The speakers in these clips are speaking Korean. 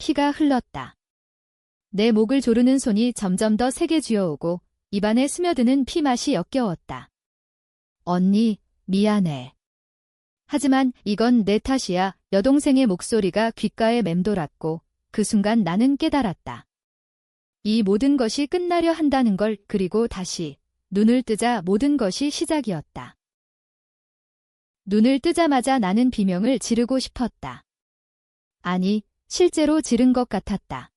피가 흘렀다. 내 목을 조르는 손이 점점 더 세게 쥐어오고 입안에 스며드는 피 맛이 역겨웠다. 언니, 미안해. 하지만 이건 내 탓이야. 여동생의 목소리가 귓가에 맴돌았고 그 순간 나는 깨달았다. 이 모든 것이 끝나려 한다는 걸. 그리고 다시 눈을 뜨자 모든 것이 시작이었다. 눈을 뜨자마자 나는 비명을 지르고 싶었다. 아니, 실제로 지른 것 같았다.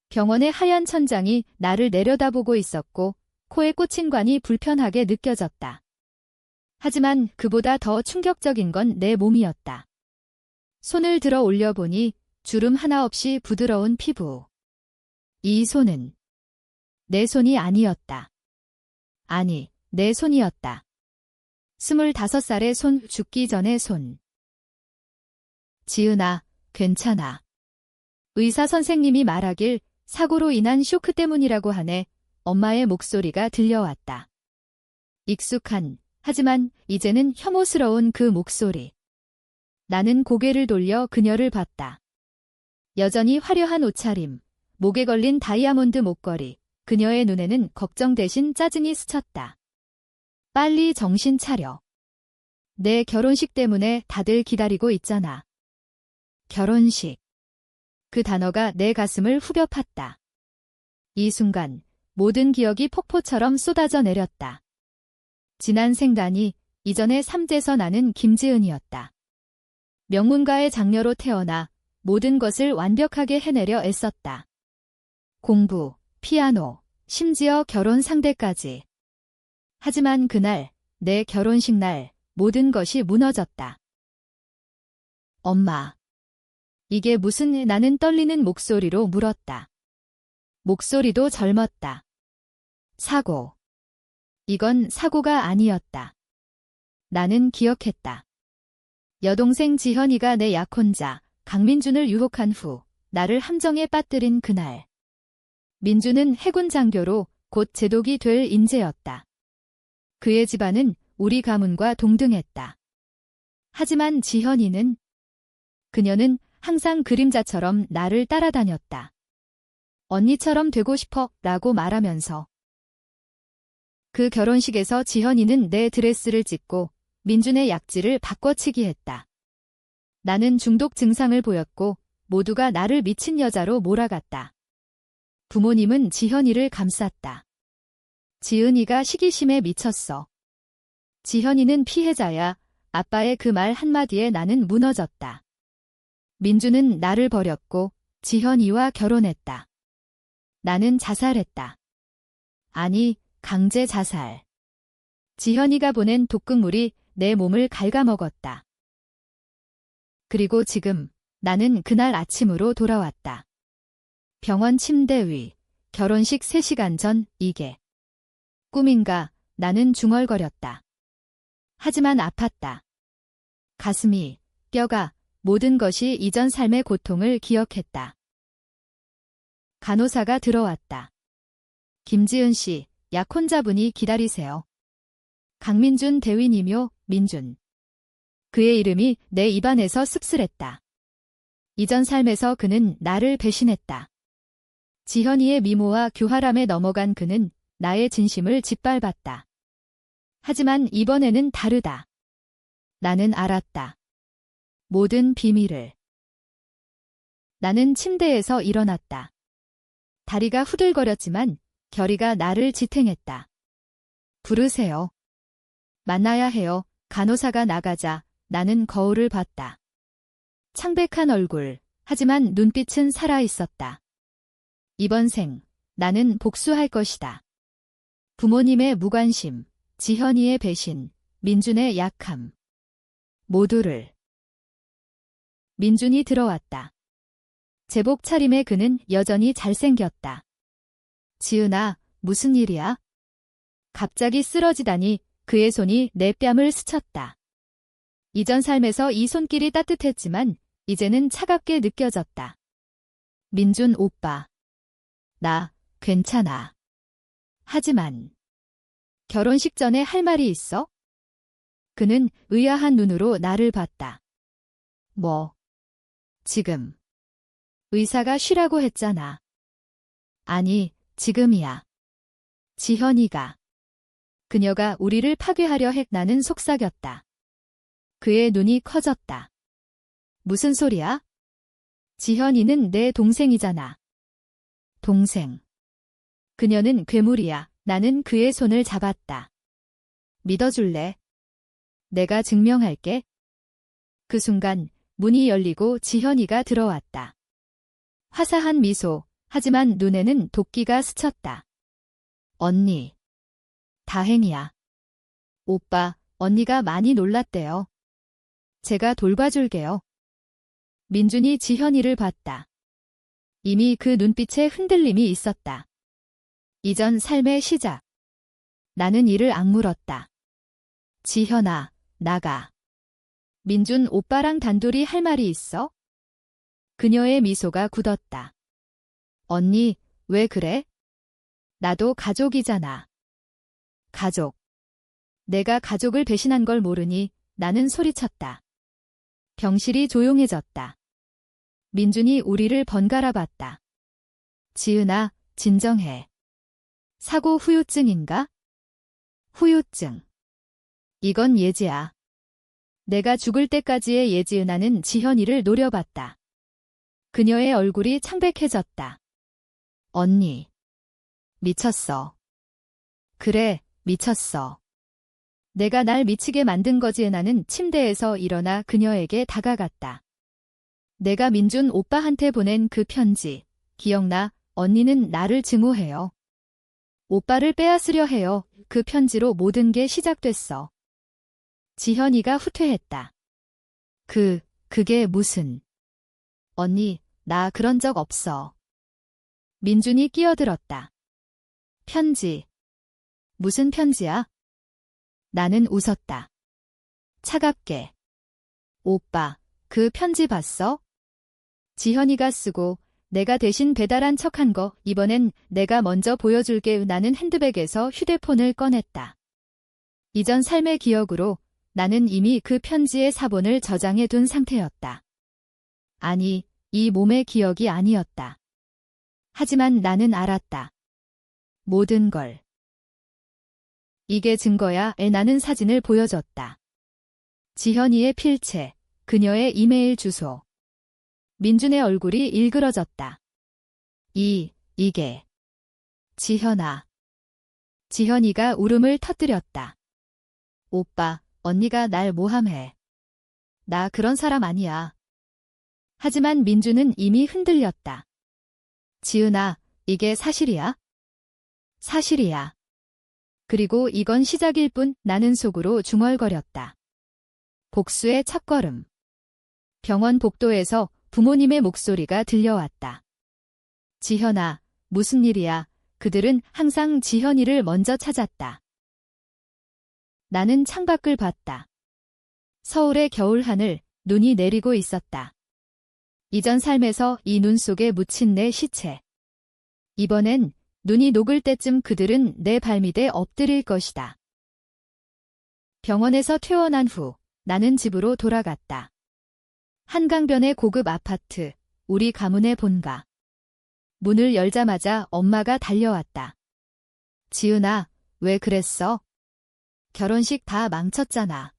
병원의 하얀 천장이 나를 내려다보고 있었고 코에 꽂힌 관이 불편하게 느껴졌다. 하지만 그보다 더 충격적인 건 내 몸이었다. 손을 들어 올려보니 주름 하나 없이 부드러운 피부. 이 손은 내 손이 아니었다. 아니, 내 손이었다. 25살의 손, 죽기 전의 손. 지은아, 괜찮아. 의사 선생님이 말하길 사고로 인한 쇼크 때문이라고 하네. 엄마의 목소리가 들려왔다. 익숙한, 하지만 이제는 혐오스러운 그 목소리. 나는 고개를 돌려 그녀를 봤다. 여전히 화려한 옷차림, 목에 걸린 다이아몬드 목걸이, 그녀의 눈에는 걱정 대신 짜증이 스쳤다. 빨리 정신 차려. 내 결혼식 때문에 다들 기다리고 있잖아. 결혼식. 그 단어가 내 가슴을 후벼 팠다. 이 순간 모든 기억이 폭포처럼 쏟아져 내렸다. 지난 생단이 이전의 삼재서 나는 김지은이었다. 명문가의 장녀로 태어나 모든 것을 완벽하게 해내려 애썼다. 공부, 피아노, 심지어 결혼 상대까지. 하지만 그날, 내 결혼식 날, 모든 것이 무너졌다. 엄마. 이게 무슨. 나는 떨리는 목소리로 물었다. 목소리도 젊었다. 사고. 이건 사고가 아니었다. 나는 기억했다. 여동생 지현이가 내 약혼자 강민준을 유혹한 후 나를 함정에 빠뜨린 그날. 민준은 해군 장교로 곧 제독이 될 인재였다. 그의 집안은 우리 가문과 동등했다. 하지만 지현이는, 그녀는 항상 그림자처럼 나를 따라다녔다. 언니처럼 되고 싶어 라고 말하면서. 그 결혼식에서 지현이는 내 드레스를 찢고 민준의 약지를 바꿔치기 했다. 나는 중독 증상을 보였고 모두가 나를 미친 여자로 몰아갔다. 부모님은 지현이를 감쌌다. 지은이가 시기심에 미쳤어. 지현이는 피해자야. 아빠의 그 말 한마디에 나는 무너졌다. 민주는 나를 버렸고 지현이와 결혼했다. 나는 자살했다. 아니, 강제 자살. 지현이가 보낸 독극물이 내 몸을 갉아먹었다. 그리고 지금 나는 그날 아침으로 돌아왔다. 병원 침대 위, 결혼식 3시간 전. 이게 꿈인가. 나는 중얼거렸다. 하지만 아팠다. 가슴이, 뼈가, 모든 것이 이전 삶의 고통을 기억했다. 간호사가 들어왔다. 김지은 씨, 약혼자분이 기다리세요. 강민준 대위님요. 민준. 그의 이름이 내 입안에서 씁쓸했다. 이전 삶에서 그는 나를 배신했다. 지현이의 미모와 교활함에 넘어간 그는 나의 진심을 짓밟았다. 하지만 이번에는 다르다. 나는 알았다. 모든 비밀을. 나는 침대에서 일어났다. 다리가 후들거렸지만 결의가 나를 지탱했다. 부르세요. 만나야 해요. 간호사가 나가자 나는 거울을 봤다. 창백한 얼굴, 하지만 눈빛은 살아있었다. 이번 생, 나는 복수할 것이다. 부모님의 무관심, 지현이의 배신, 민준의 약함. 모두를. 민준이 들어왔다. 제복 차림의 그는 여전히 잘생겼다. 지은아, 무슨 일이야? 갑자기 쓰러지다니 그의 손이 내 뺨을 스쳤다. 이전 삶에서 이 손길이 따뜻했지만 이제는 차갑게 느껴졌다. 민준 오빠. 나 괜찮아. 하지만 결혼식 전에 할 말이 있어? 그는 의아한 눈으로 나를 봤다. 뭐? 지금. 의사가 쉬라고 했잖아. 아니, 지금이야. 지현이가. 그녀가 우리를 파괴하려 했. 나는 속삭였다. 그의 눈이 커졌다. 무슨 소리야? 지현이는 내 동생이잖아. 동생. 그녀는 괴물이야. 나는 그의 손을 잡았다. 믿어줄래? 내가 증명할게. 그 순간 문이 열리고 지현이가 들어왔다. 화사한 미소, 하지만 눈에는 도끼가 스쳤다. 언니. 다행이야. 오빠, 언니가 많이 놀랐대요. 제가 돌봐줄게요. 민준이 지현이를 봤다. 이미 그 눈빛에 흔들림이 있었다. 이전 삶의 시작. 나는 이를 악물었다. 지현아, 나가. 민준 오빠랑 단둘이 할 말이 있어? 그녀의 미소가 굳었다. 언니, 왜 그래? 나도 가족이잖아. 가족. 내가 가족을 배신한 걸 모르니 나는 소리쳤다. 병실이 조용해졌다. 민준이 우리를 번갈아 봤다. 지은아, 진정해. 사고 후유증인가? 후유증. 이건 예지야. 내가 죽을 때까지의 예지은아는 지현이를 노려봤다. 그녀의 얼굴이 창백해졌다. 언니. 미쳤어. 그래, 미쳤어. 내가 날 미치게 만든 거지. 은하는 침대에서 일어나 그녀에게 다가갔다. 내가 민준 오빠한테 보낸 그 편지, 기억나? 언니는 나를 증오해요. 오빠를 빼앗으려 해요. 그 편지로 모든 게 시작됐어. 지현이가 후퇴했다. 그게 무슨... 언니, 나 그런 적 없어. 민준이 끼어들었다. 편지. 무슨 편지야? 나는 웃었다. 차갑게. 오빠, 그 편지 봤어? 지현이가 쓰고 내가 대신 배달한 척한 거. 이번엔 내가 먼저 보여줄게. 나는 핸드백에서 휴대폰을 꺼냈다. 이전 삶의 기억으로 나는 이미 그 편지의 사본을 저장해 둔 상태였다. 아니, 이 몸의 기억이 아니었다. 하지만 나는 알았다. 모든 걸. 이게 증거야. 나는 사진을 보여줬다. 지현이의 필체, 그녀의 이메일 주소. 민준의 얼굴이 일그러졌다. 이게. 지현아. 지현이가 울음을 터뜨렸다. 오빠, 언니가 날 모함해. 나 그런 사람 아니야. 하지만 민준은 이미 흔들렸다. 지은아, 이게 사실이야? 사실이야. 그리고 이건 시작일 뿐. 나는 속으로 중얼거렸다. 복수의 첫걸음. 병원 복도에서 부모님의 목소리가 들려왔다. 지현아, 무슨 일이야? 그들은 항상 지현이를 먼저 찾았다. 나는 창밖을 봤다. 서울의 겨울하늘, 눈이 내리고 있었다. 이전 삶에서 이 눈 속에 묻힌 내 시체. 이번엔 눈이 녹을 때쯤 그들은 내 발밑에 엎드릴 것이다. 병원에서 퇴원한 후 나는 집으로 돌아갔다. 한강변의 고급 아파트, 우리 가문의 본가. 문을 열자마자 엄마가 달려왔다. 지은아, 왜 그랬어? 결혼식 다 망쳤잖아.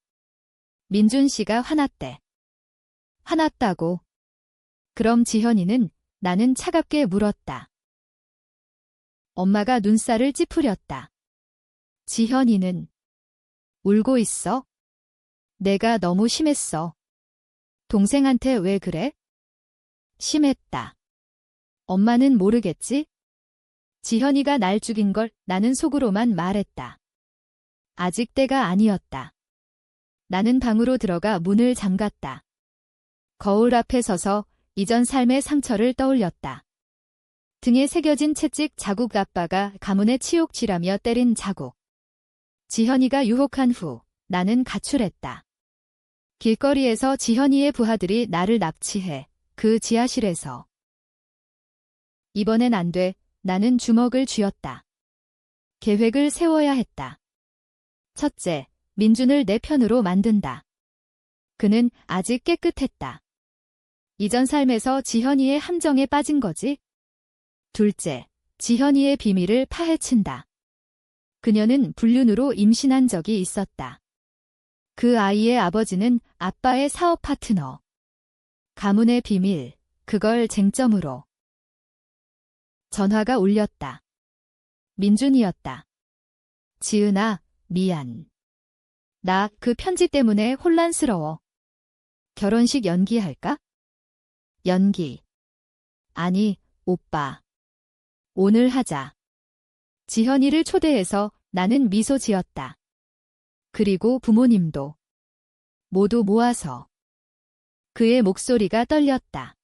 민준 씨가 화났대. 화났다고. 그럼 지현이는? 나는 차갑게 물었다. 엄마가 눈살을 찌푸렸다. 지현이는 울고 있어? 내가 너무 심했어. 동생한테 왜 그래? 심했다. 엄마는 모르겠지? 지현이가 날 죽인 걸 나는 속으로만 말했다. 아직 때가 아니었다. 나는 방으로 들어가 문을 잠갔다. 거울 앞에 서서 이전 삶의 상처를 떠올렸다. 등에 새겨진 채찍 자국, 아빠가 가문의 치욕질하며 때린 자국. 지현이가 유혹한 후 나는 가출했다. 길거리에서 지현이의 부하들이 나를 납치해 그 지하실에서. 이번엔 안 돼. 나는 주먹을 쥐었다. 계획을 세워야 했다. 첫째, 민준을 내 편으로 만든다. 그는 아직 깨끗했다. 이전 삶에서 지현이의 함정에 빠진 거지? 둘째, 지현이의 비밀을 파헤친다. 그녀는 불륜으로 임신한 적이 있었다. 그 아이의 아버지는 아빠의 사업 파트너. 가문의 비밀, 그걸 쟁점으로. 전화가 울렸다. 민준이었다. 지은아, 미안. 나 그 편지 때문에 혼란스러워. 결혼식 연기할까? 연기. 아니, 오빠. 오늘 하자. 지현이를 초대해서 나는 미소 지었다. 그리고 부모님도. 모두 모아서. 그의 목소리가 떨렸다.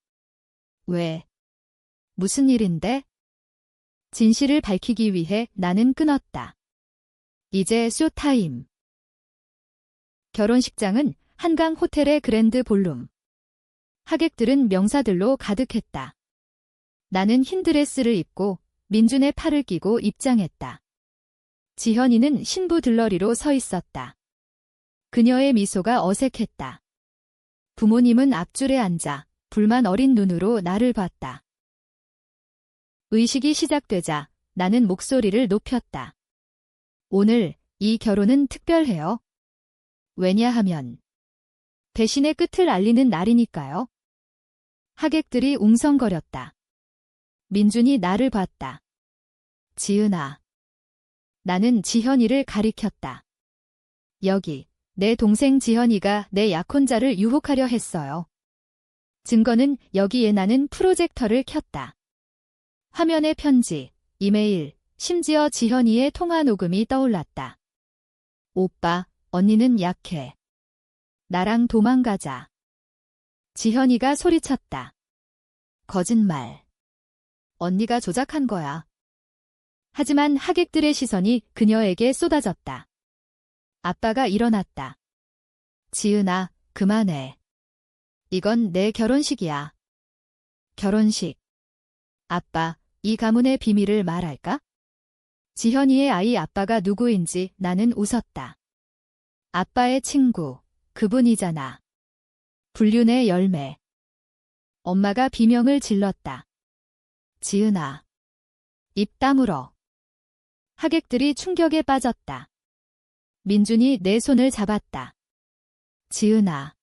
왜? 무슨 일인데? 진실을 밝히기 위해 나는 끊었다. 이제 쇼타임. 결혼식장은 한강 호텔의 그랜드 볼룸. 하객들은 명사들로 가득했다. 나는 흰 드레스를 입고 민준의 팔을 끼고 입장했다. 지현이는 신부 들러리로 서 있었다. 그녀의 미소가 어색했다. 부모님은 앞줄에 앉아 불만 어린 눈으로 나를 봤다. 의식이 시작되자 나는 목소리를 높였다. 오늘 이 결혼은 특별해요. 왜냐하면 배신의 끝을 알리는 날이니까요. 하객들이 웅성거렸다. 민준이 나를 봤다. 지은아. 나는 지현이를 가리켰다. 여기, 내 동생 지현이가 내 약혼자를 유혹하려 했어요. 증거는 여기에. 나는 프로젝터를 켰다. 화면에 편지, 이메일, 심지어 지현이의 통화 녹음이 떠올랐다. 오빠, 언니는 약해. 나랑 도망가자. 지현이가 소리쳤다. 거짓말. 언니가 조작한 거야. 하지만 하객들의 시선이 그녀에게 쏟아졌다. 아빠가 일어났다. 지은아, 그만해. 이건 내 결혼식이야. 결혼식. 아빠, 이 가문의 비밀을 말할까? 지현이의 아이 아빠가 누구인지 나는 웃었다. 아빠의 친구, 그분이잖아. 불륜의 열매. 엄마가 비명을 질렀다. 지은아. 입 다물어. 하객들이 충격에 빠졌다. 민준이 내 손을 잡았다. 지은아.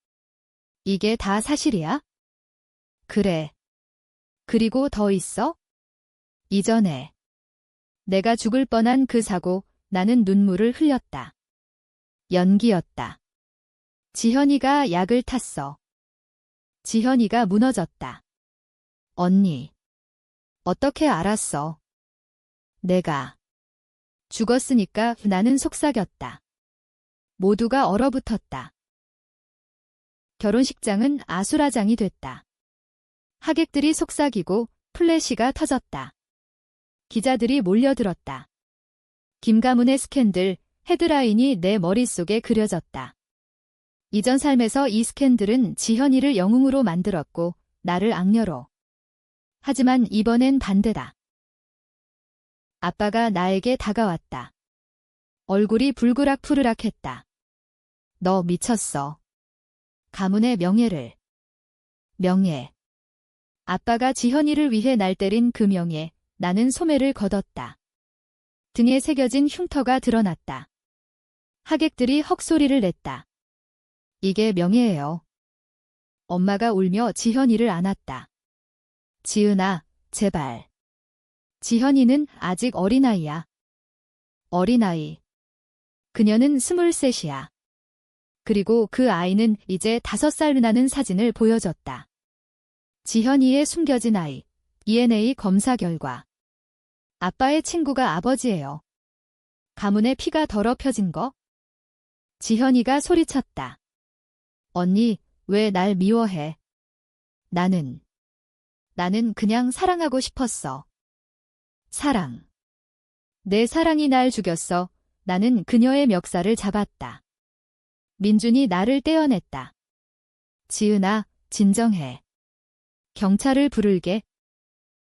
이게 다 사실이야? 그래. 그리고 더 있어? 이전에. 내가 죽을 뻔한 그 사고, 나는 눈물을 흘렸다. 연기였다. 지현이가 약을 탔어. 지현이가 무너졌다. 언니. 어떻게 알았어? 내가. 죽었으니까. 나는 속삭였다. 모두가 얼어붙었다. 결혼식장은 아수라장이 됐다. 하객들이 속삭이고 플래시가 터졌다. 기자들이 몰려들었다. 김가문의 스캔들, 헤드라인이 내 머릿속에 그려졌다. 이전 삶에서 이 스캔들은 지현이를 영웅으로 만들었고 나를 악녀로. 하지만 이번엔 반대다. 아빠가 나에게 다가왔다. 얼굴이 불그락푸르락했다. 너 미쳤어. 가문의 명예를. 명예. 아빠가 지현이를 위해 날 때린 그 명예, 나는 소매를 걷었다. 등에 새겨진 흉터가 드러났다. 하객들이 헉소리를 냈다. 이게 명예예요. 엄마가 울며 지현이를 안았다. 지은아, 제발. 지현이는 아직 어린아이야. 어린아이. 그녀는 23이야. 그리고 그 아이는 이제 5살 나는 사진을 보여줬다. 지현이의 숨겨진 아이, DNA 검사 결과. 아빠의 친구가 아버지예요. 가문의 피가 더럽혀진 거? 지현이가 소리쳤다. 언니, 왜 날 미워해? 나는 그냥 사랑하고 싶었어. 사랑. 내 사랑이 날 죽였어. 나는 그녀의 멱살을 잡았다. 민준이 나를 떼어냈다. 지은아, 진정해. 경찰을 부를게.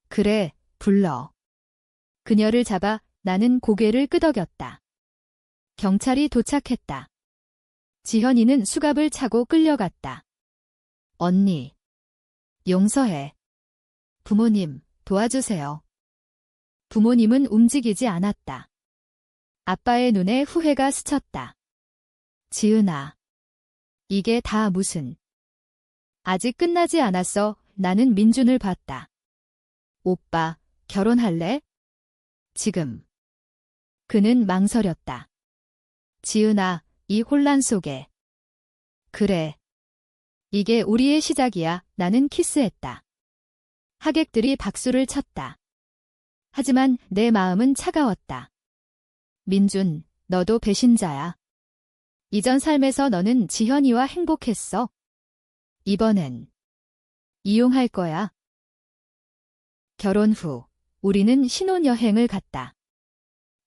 그래, 불러. 그녀를 잡아 나는 고개를 끄덕였다. 경찰이 도착했다. 지현이는 수갑을 차고 끌려갔다. 언니. 용서해. 부모님, 도와주세요. 부모님은 움직이지 않았다. 아빠의 눈에 후회가 스쳤다. 지은아. 이게 다 무슨. 아직 끝나지 않았어. 나는 민준을 봤다. 오빠, 결혼할래? 지금. 그는 망설였다. 지은아, 이 혼란 속에. 그래. 이게 우리의 시작이야. 나는 키스했다. 하객들이 박수를 쳤다. 하지만 내 마음은 차가웠다. 민준, 너도 배신자야. 이전 삶에서 너는 지현이와 행복했어. 이번엔 이용할 거야. 결혼 후 우리는 신혼여행을 갔다.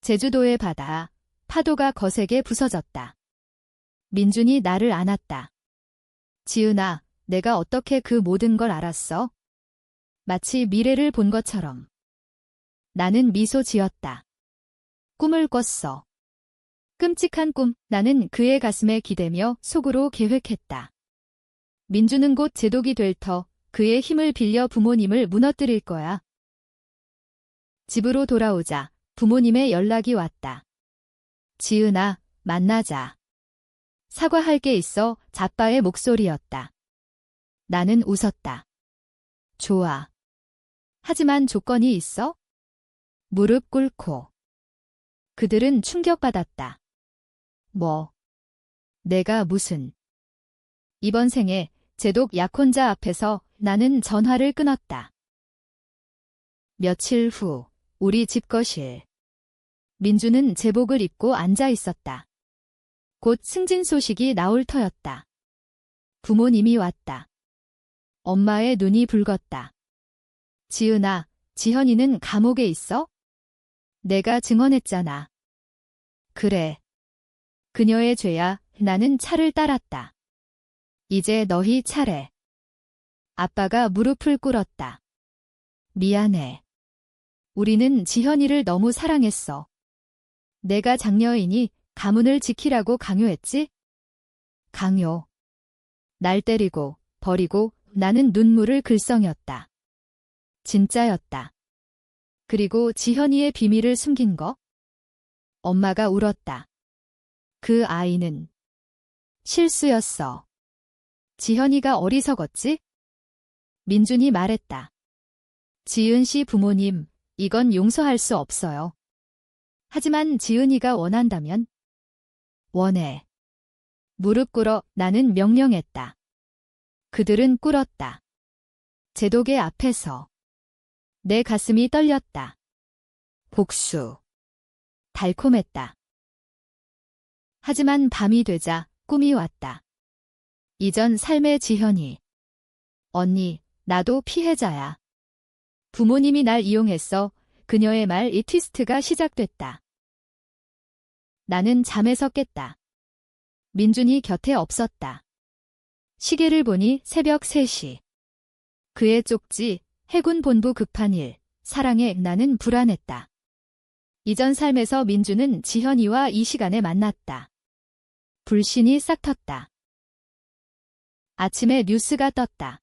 제주도의 바다, 파도가 거세게 부서졌다. 민준이 나를 안았다. 지은아, 내가 어떻게 그 모든 걸 알았어? 마치 미래를 본 것처럼. 나는 미소 지었다. 꿈을 꿨어. 끔찍한 꿈. 나는 그의 가슴에 기대며 속으로 계획했다. 민준은 곧 제독이 될 터, 그의 힘을 빌려 부모님을 무너뜨릴 거야. 집으로 돌아오자 부모님의 연락이 왔다. 지은아, 만나자. 사과할 게 있어. 자빠의 목소리였다. 나는 웃었다. 좋아. 하지만 조건이 있어? 무릎 꿇고. 그들은 충격받았다. 뭐? 내가 무슨. 이번 생에 제독 약혼자 앞에서 나는 전화를 끊었다. 며칠 후 우리 집 거실. 민주는 제복을 입고 앉아 있었다. 곧 승진 소식이 나올 터였다. 부모님이 왔다. 엄마의 눈이 붉었다. 지은아, 지현이는 감옥에 있어? 내가 증언했잖아. 그래. 그녀의 죄야. 나는 차를 따랐다. 이제 너희 차례. 아빠가 무릎을 꿇었다. 미안해. 우리는 지현이를 너무 사랑했어. 내가 장녀이니 가문을 지키라고 강요했지? 강요. 날 때리고 버리고 나는 눈물을 글썽였다. 진짜였다. 그리고 지현이의 비밀을 숨긴 거? 엄마가 울었다. 그 아이는 실수였어. 지현이가 어리석었지? 민준이 말했다. 지은 씨 부모님, 이건 용서할 수 없어요. 하지만 지은이가 원한다면? 원해. 무릎 꿇어. 나는 명령했다. 그들은 꿇었다. 제독의 앞에서. 내 가슴이 떨렸다. 복수. 달콤했다. 하지만 밤이 되자 꿈이 왔다. 이전 삶의 지현이. 언니, 나도 피해자야. 부모님이 날 이용했어. 그녀의 말 이 트위스트가 시작됐다. 나는 잠에서 깼다. 민준이 곁에 없었다. 시계를 보니 새벽 3시. 그의 쪽지, 해군 본부 급한 일, 사랑에 나는 불안했다. 이전 삶에서 민준은 지현이와 이 시간에 만났다. 불신이 싹 텄다. 아침에 뉴스가 떴다.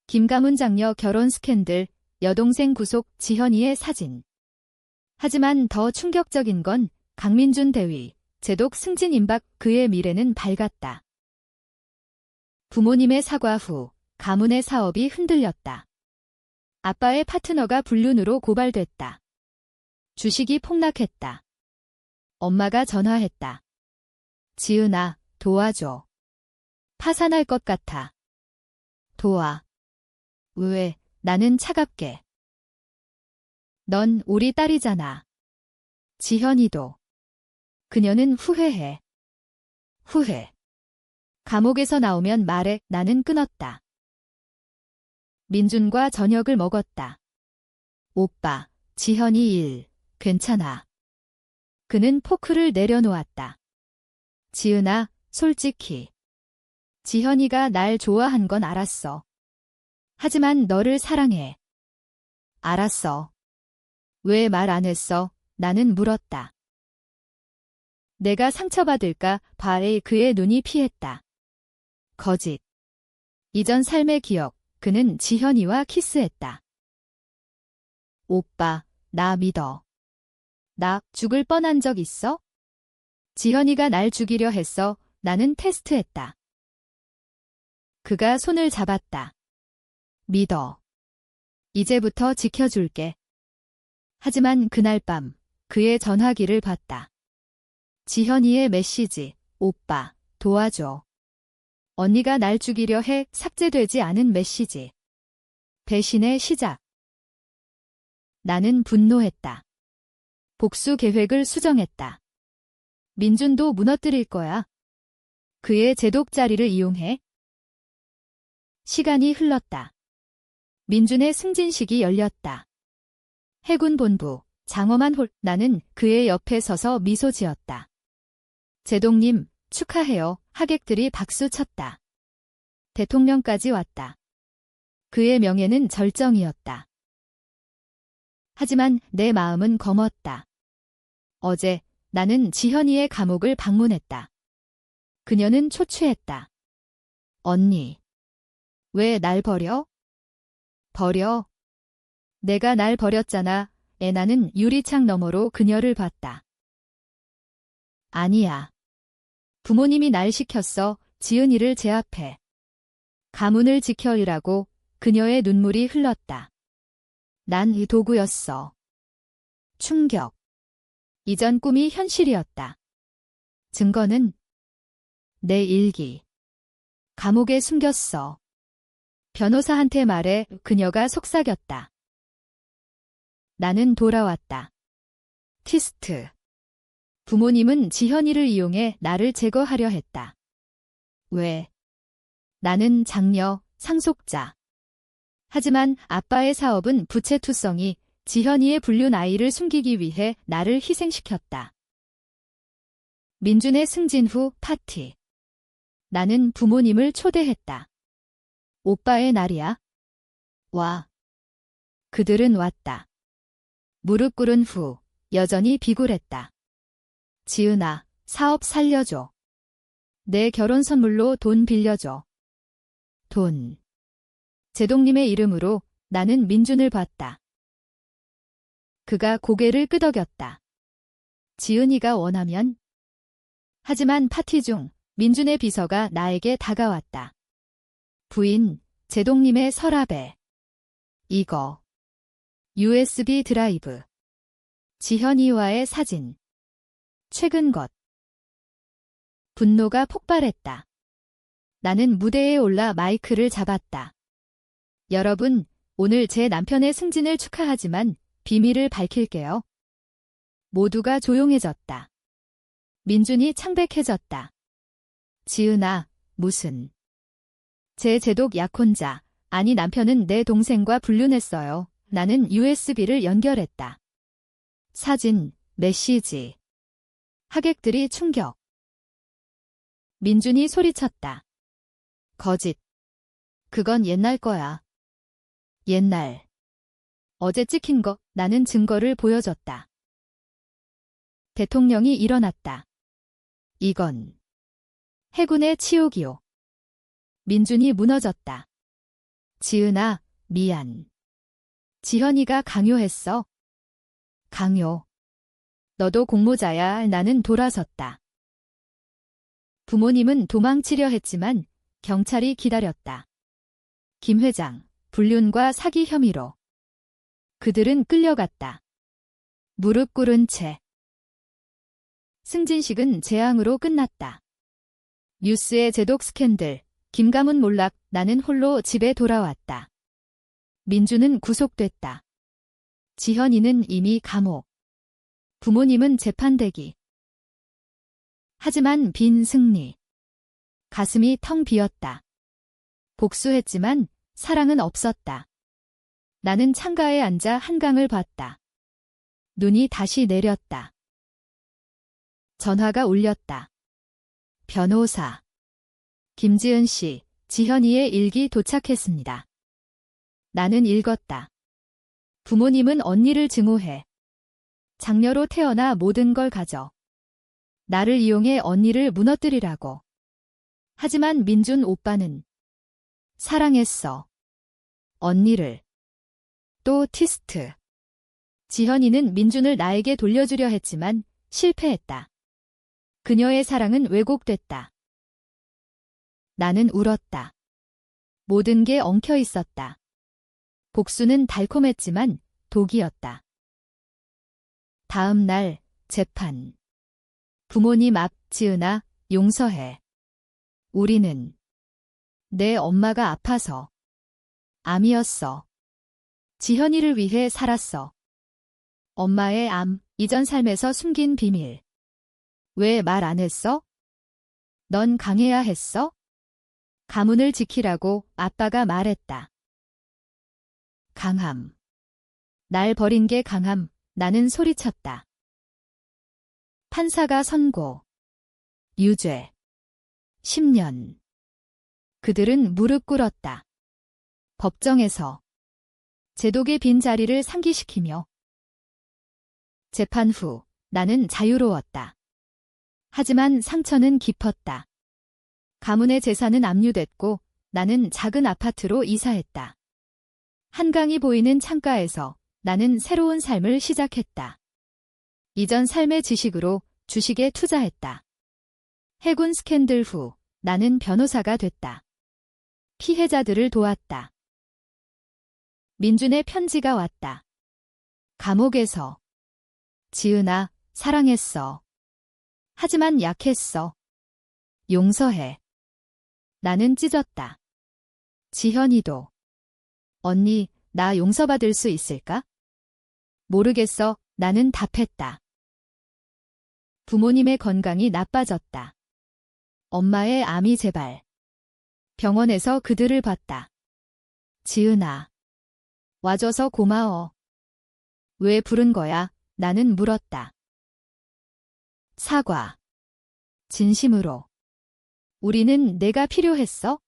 김가문 장녀 결혼 스캔들, 여동생 구속 지현이의 사진. 하지만 더 충격적인 건 강민준 대위, 제독 승진 임박 그의 미래는 밝았다. 부모님의 사과 후 가문의 사업이 흔들렸다. 아빠의 파트너가 불륜으로 고발됐다. 주식이 폭락했다. 엄마가 전화했다. 지은아, 도와줘. 파산할 것 같아. 도와. 왜? 나는 차갑게. 넌 우리 딸이잖아. 지현이도. 그녀는 후회해. 후회. 감옥에서 나오면 말해. 나는 끊었다. 민준과 저녁을 먹었다. 오빠, 지현이 일, 괜찮아. 그는 포크를 내려놓았다. 지은아, 솔직히. 지현이가 날 좋아한 건 알았어. 하지만 너를 사랑해. 알았어. 왜 말 안 했어? 나는 물었다. 내가 상처받을까 봐에 그의 눈이 피했다. 거짓. 이전 삶의 기억, 그는 지현이와 키스했다. 오빠, 나 믿어. 나 죽을 뻔한 적 있어? 지현이가 날 죽이려 했어. 나는 테스트했다. 그가 손을 잡았다. 믿어. 이제부터 지켜줄게. 하지만 그날 밤 그의 전화기를 봤다. 지현이의 메시지. 오빠, 도와줘. 언니가 날 죽이려 해. 삭제되지 않은 메시지. 배신의 시작. 나는 분노했다. 복수 계획을 수정했다. 민준도 무너뜨릴 거야. 그의 제독자리를 이용해. 시간이 흘렀다. 민준의 승진식이 열렸다. 해군본부, 장엄한 홀. 나는 그의 옆에 서서 미소 지었다. 제독님, 축하해요. 하객들이 박수 쳤다. 대통령까지 왔다. 그의 명예는 절정이었다. 하지만 내 마음은 검었다. 어제 나는 지현이의 감옥을 방문했다. 그녀는 초췌했다. 언니, 왜 날 버려? 버려? 내가 날 버렸잖아. 애나는 유리창 너머로 그녀를 봤다. 아니야. 부모님이 날 시켰어. 지은이를 제압해. 가문을 지켜이라고. 그녀의 눈물이 흘렀다. 난 이 도구였어. 충격. 이전 꿈이 현실이었다. 증거는 내 일기. 감옥에 숨겼어. 변호사한테 말해. 그녀가 속삭였다. 나는 돌아왔다. 티스트. 부모님은 지현이를 이용해 나를 제거하려 했다. 왜? 나는 장녀, 상속자. 하지만 아빠의 사업은 부채투성이. 지현이의 불륜 아이를 숨기기 위해 나를 희생시켰다. 민준의 승진 후 파티. 나는 부모님을 초대했다. 오빠의 날이야. 와. 그들은 왔다. 무릎 꿇은 후 여전히 비굴했다. 지은아, 사업 살려줘. 내 결혼 선물로 돈 빌려줘. 돈. 제독님의 이름으로. 나는 민준을 봤다. 그가 고개를 끄덕였다. 지은이가 원하면. 하지만 파티 중 민준의 비서가 나에게 다가왔다. 부인, 제독님의 서랍에. 이거. USB 드라이브. 지현이와의 사진. 최근 것. 분노가 폭발했다. 나는 무대에 올라 마이크를 잡았다. 여러분, 오늘 제 남편의 승진을 축하하지만 비밀을 밝힐게요. 모두가 조용해졌다. 민준이 창백해졌다. 지은아, 무슨. 제 제독 약혼자, 아니 남편은 내 동생과 불륜했어요. 나는 USB를 연결했다. 사진, 메시지. 하객들이 충격. 민준이 소리쳤다. 거짓. 그건 옛날 거야. 옛날. 어제 찍힌 거. 나는 증거를 보여줬다. 대통령이 일어났다. 이건 해군의 치욕이요. 민준이 무너졌다. 지은아, 미안. 지현이가 강요했어. 강요. 너도 공모자야. 나는 돌아섰다. 부모님은 도망치려 했지만 경찰이 기다렸다. 김 회장, 불륜과 사기 혐의로. 그들은 끌려갔다. 무릎 꿇은 채. 승진식은 재앙으로 끝났다. 뉴스의 제독 스캔들, 김가문 몰락. 나는 홀로 집에 돌아왔다. 민준은 구속됐다. 지현이는 이미 감옥. 부모님은 재판 대기. 하지만 빈 승리. 가슴이 텅 비었다. 복수했지만 사랑은 없었다. 나는 창가에 앉아 한강을 봤다. 눈이 다시 내렸다. 전화가 울렸다. 변호사. 김지은 씨, 지현이의 일기 도착했습니다. 나는 읽었다. 부모님은 언니를 증오해. 장녀로 태어나 모든 걸 가져. 나를 이용해 언니를 무너뜨리라고. 하지만 민준 오빠는 사랑했어. 언니를. 또 티스트. 지현이는 민준을 나에게 돌려주려 했지만 실패했다. 그녀의 사랑은 왜곡됐다. 나는 울었다. 모든 게 엉켜 있었다. 복수는 달콤했지만 독이었다. 다음 날 재판. 부모님 앞. 지은아, 용서해. 우리는 내 엄마가 아파서 암이었어. 지현이를 위해 살았어. 엄마의 암, 이전 삶에서 숨긴 비밀. 왜 말 안 했어? 넌 강해야 했어? 가문을 지키라고 아빠가 말했다. 강함. 날 버린 게 강함. 나는 소리쳤다. 판사가 선고. 유죄. 10년. 그들은 무릎 꿇었다. 법정에서 제독의 빈 자리를 상기시키며. 재판 후 나는 자유로웠다. 하지만 상처는 깊었다. 가문의 재산은 압류됐고 나는 작은 아파트로 이사했다. 한강이 보이는 창가에서 나는 새로운 삶을 시작했다. 이전 삶의 지식으로 주식에 투자했다. 해군 스캔들 후 나는 변호사가 됐다. 피해자들을 도왔다. 민준의 편지가 왔다. 감옥에서. 지은아, 사랑했어. 하지만 약했어. 용서해. 나는 찢었다. 지현이도. 언니, 나 용서받을 수 있을까? 모르겠어. 나는 답했다. 부모님의 건강이 나빠졌다. 엄마의 암이 재발. 병원에서 그들을 봤다. 지은아. 와줘서 고마워. 왜 부른 거야? 나는 물었다. 사과. 진심으로. 우리는 내가 필요했어?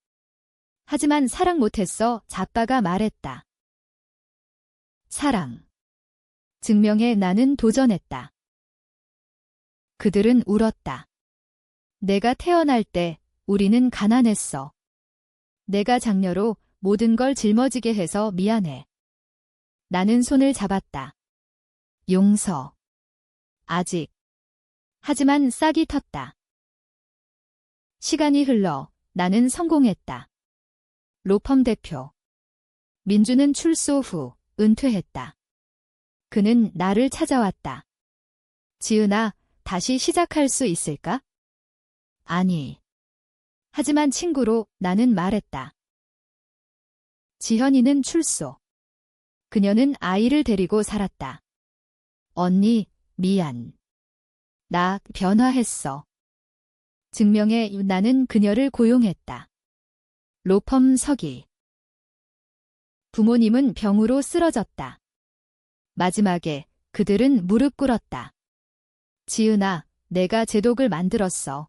하지만 사랑 못했어. 아빠가 말했다. 사랑. 증명해. 나는 도전했다. 그들은 울었다. 내가 태어날 때 우리는 가난했어. 내가 장녀로 모든 걸 짊어지게 해서 미안해. 나는 손을 잡았다. 용서. 아직. 하지만 싹이 텄다. 시간이 흘러 나는 성공했다. 로펌 대표. 민주는 출소 후 은퇴했다. 그는 나를 찾아왔다. 지은아, 다시 시작할 수 있을까? 아니. 하지만 친구로 나는 말했다. 지현이는 출소. 그녀는 아이를 데리고 살았다. 언니, 미안. 나 변화했어. 증명해. 나는 그녀를 고용했다. 로펌 서기. 부모님은 병으로 쓰러졌다. 마지막에 그들은 무릎 꿇었다. 지은아, 내가 제독을 만들었어.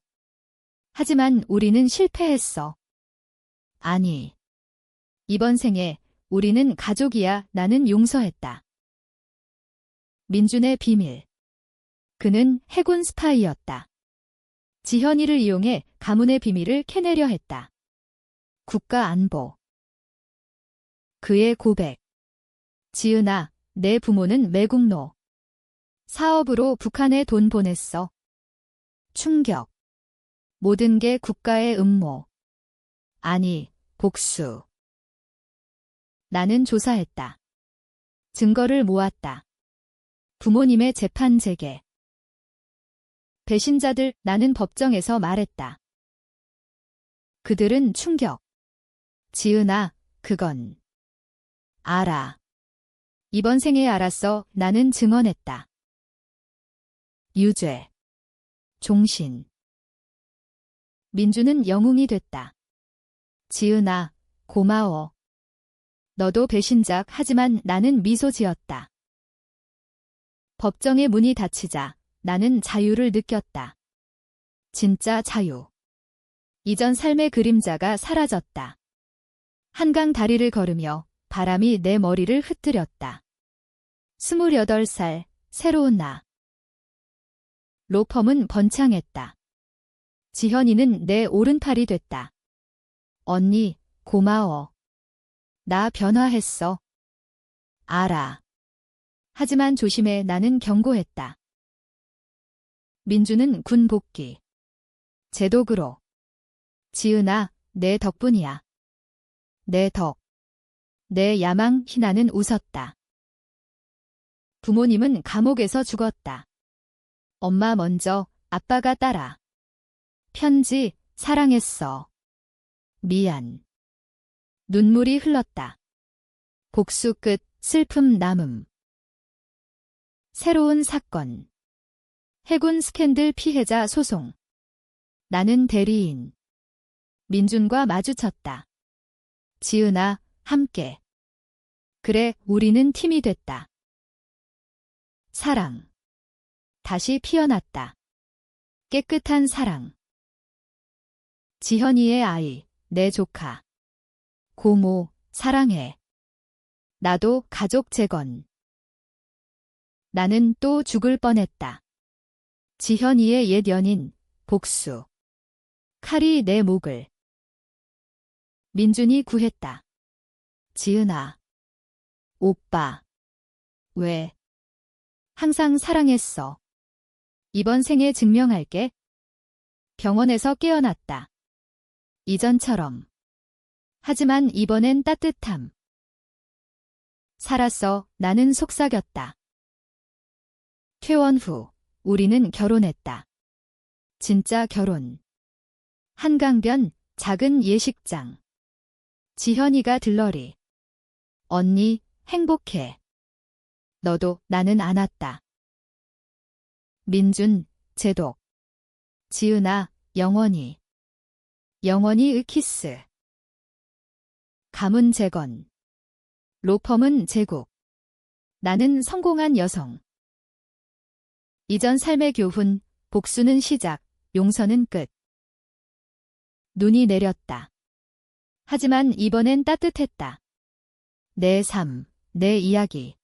하지만 우리는 실패했어. 아니. 이번 생에 우리는 가족이야. 나는 용서했다. 민준의 비밀. 그는 해군 스파이였다. 지현이를 이용해 가문의 비밀을 캐내려 했다. 국가 안보. 그의 고백. 지은아, 내 부모는 매국노. 사업으로 북한에 돈 보냈어. 충격. 모든 게 국가의 음모. 아니, 복수. 나는 조사했다. 증거를 모았다. 부모님의 재판 재개. 배신자들. 나는 법정에서 말했다. 그들은 충격. 지은아, 그건. 알아. 이번 생에 알았어. 나는 증언했다. 유죄. 종신. 민주는 영웅이 됐다. 지은아, 고마워. 너도 배신자. 하지만 나는 미소 지었다. 법정의 문이 닫히자 나는 자유를 느꼈다. 진짜 자유. 이전 삶의 그림자가 사라졌다. 한강 다리를 걸으며 바람이 내 머리를 흩뜨렸다. 28살, 새로운 나. 로펌은 번창했다. 지현이는 내 오른팔이 됐다. 언니, 고마워. 나 변화했어. 알아. 하지만 조심해. 나는 경고했다. 민주는 군 복귀. 제독으로. 지은아, 내 덕분이야. 내 덕. 내 야망. 희나는 웃었다. 부모님은 감옥에서 죽었다. 엄마 먼저, 아빠가 따라. 편지, 사랑했어. 미안. 눈물이 흘렀다. 복수 끝, 슬픔 남음. 새로운 사건. 해군 스캔들 피해자 소송. 나는 대리인. 민준과 마주쳤다. 지은아, 함께. 그래, 우리는 팀이 됐다. 사랑. 다시 피어났다. 깨끗한 사랑. 지현이의 아이, 내 조카. 고모, 사랑해. 나도 가족 재건. 나는 또 죽을 뻔했다. 지현이의 옛 연인, 복수. 칼이 내 목을. 민준이 구했다. 지은아. 오빠. 왜? 항상 사랑했어. 이번 생에 증명할게. 병원에서 깨어났다. 이전처럼. 하지만 이번엔 따뜻함. 살았어. 나는 속삭였다. 퇴원 후, 우리는 결혼했다. 진짜 결혼. 한강변, 작은 예식장. 지현이가 들러리. 언니, 행복해. 너도. 나는 안았다. 민준, 제독. 지은아, 영원히. 영원히 키스. 가문 재건. 로펌은 제국. 나는 성공한 여성. 이전 삶의 교훈, 복수는 시작, 용서는 끝. 눈이 내렸다. 하지만 이번엔 따뜻했다. 내 삶, 내 이야기.